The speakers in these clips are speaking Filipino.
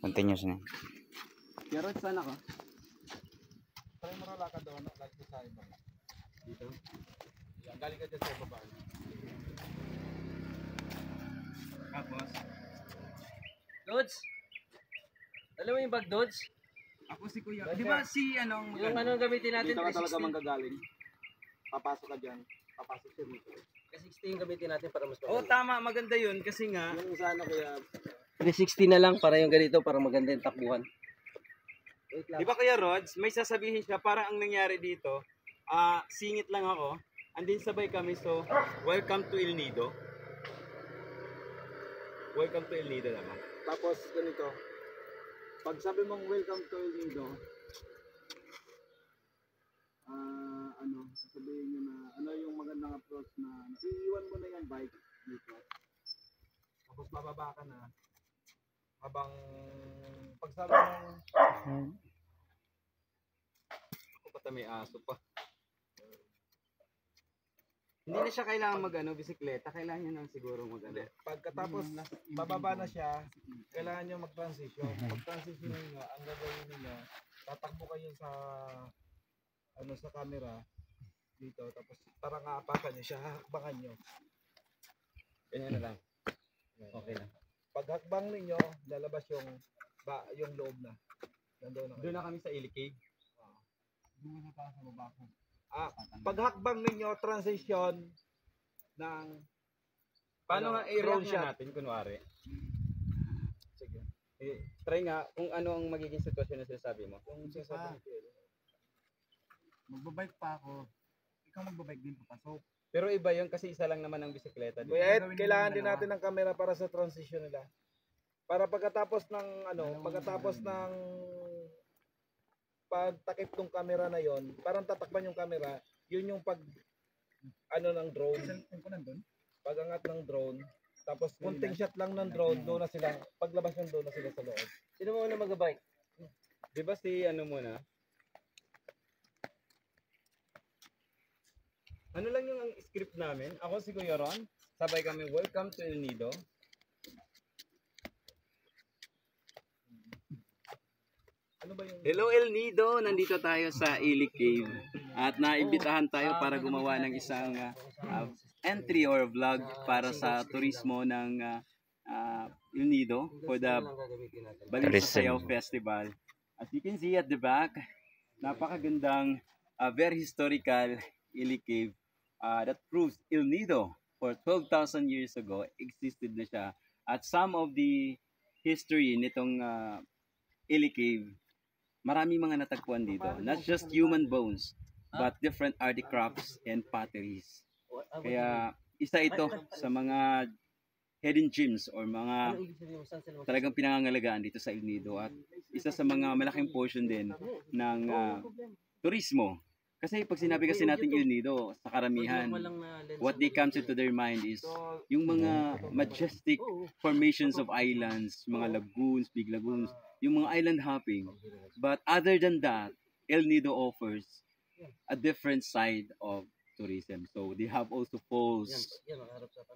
Continuous na. Pero saan ako? Try mo rala ka doon, like sa iba. Dito. Yan, galing ka dyan sa baba. Tapos, Dods? Alam mo yung bag, Dods? ako si Kuya. Di ba si anong Yung ano gamitin natin, Dito ka talaga 360? manggagaling. Papasok ka dyan. Papasok siya dito. 360 yung gamitin natin para mas Oo, maganda. tama, maganda yun kasi nga Yung sa ano kaya, 360 na lang para yung ganito para maganda yung takbuhan. Wait lang. di ba Kuya Rods, may sasabihin siya parang ang nangyari dito, singit lang ako, andin sabay kami, so welcome to El Nido. Welcome to El Nido naman. tapos ganito. Pag sabi mong welcome to El Nido, sabihin nyo na, ano yung magandang approach na, iiwan mo na yung bike dito. Tapos bababa ka na, habang, pag sabi mong, Ako pata may aso pa. Hindi na siya kailangan mag bisikleta, kailangan niya lang siguro mag pagkatapos bababa na siya, kailangan nyo mag-transition. Pag-transition nyo, ang gagawin niyo, tatakbo kayo sa sa camera dito, tapos parang aapakan nyo siya, hakbangan nyo. Ganyan na lang. Okay lang. Pag hakbang ninyo, lalabas yung loob na. Nandoon na kayo. Doon na kami sa Ili Cave. Doon na tayo sa baba ko. Pag hakbang ninyo, transition ng Paano nga drone i-roll shot. natin, kunwari? Sige. Try nga kung ano ang magiging sitwasyon na sinasabi mo. Kung sinasabi ko, Magbabike pa ako. Ikaw magbabike din papasok. Pero iba yun kasi isa lang naman ang bisikleta. Di ba? Kuya Ed, kailangan din natin ng camera para sa transition nila. Para pagkatapos ng pagtakip ng camera na yon, parang tatakpan yung camera, yun yung ng drone. Cellphone ko nandun. Pag-angat ng drone, tapos kunting shot lang ng drone, doon na sila. Paglabas ng doon na sila sa loob. Sino mo na mag-bike? Di ba si ano muna? Ano lang yung ang script namin? Ako si Kuya Ron. Sabay kami, welcome to El Nido. Ano ba yung Hello El Nido! Nandito tayo sa Ili Cave. At naimbitahan tayo para gumawa ng isang entry or vlog para sa turismo ng El Nido for the Balinsa Sayaw Festival. As you can see at the back, napakagandang, very historical Ili Cave that proves El Nido for 12,000 years ago existed na siya. At some of the history nitong Ili Cave, marami mga natagpuan dito. Not just human bones, but different artifacts and potteries. Kaya isa ito sa mga hidden gems or mga talagang pinangangalagaan dito sa El Nido. At isa sa mga malaking portion din ng turismo. Kasi pag sinabi kasi natin El Nido, sa karamihan, what they comes into their mind is yung mga majestic formations of islands, mga lagoons, big lagoons, yung mga island hopping. But other than that, El Nido offers a different side of tourism. So they have also falls,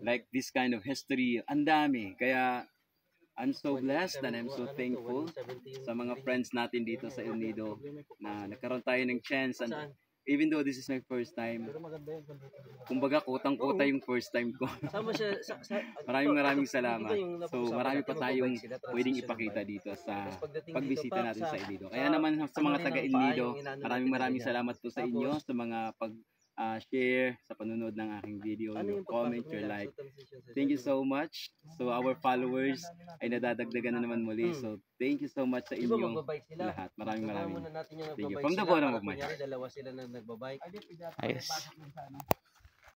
like this kind of history. Ang dami. Kaya I'm so blessed and I'm so thankful sa mga friends natin dito sa El Nido na nagkaroon tayo ng chance. And even though this is my first time, kumbaga kutang-kuta yung first time ko. Maraming salamat. So marami pa tayong pwedeng ipakita dito sa pagbisita natin sa El Nido. Kaya naman sa mga taga El Nido, maraming salamat po sa inyo sa mga share sa panunod ng aking video, your comment, your like. Thank you so much. So our followers ay nadadagdagan na naman muli. So thank you so much sa inyong lahat. Maraming. Thank you. From the bottom of my heart. Dalawa sila na nagbabike. Ayos.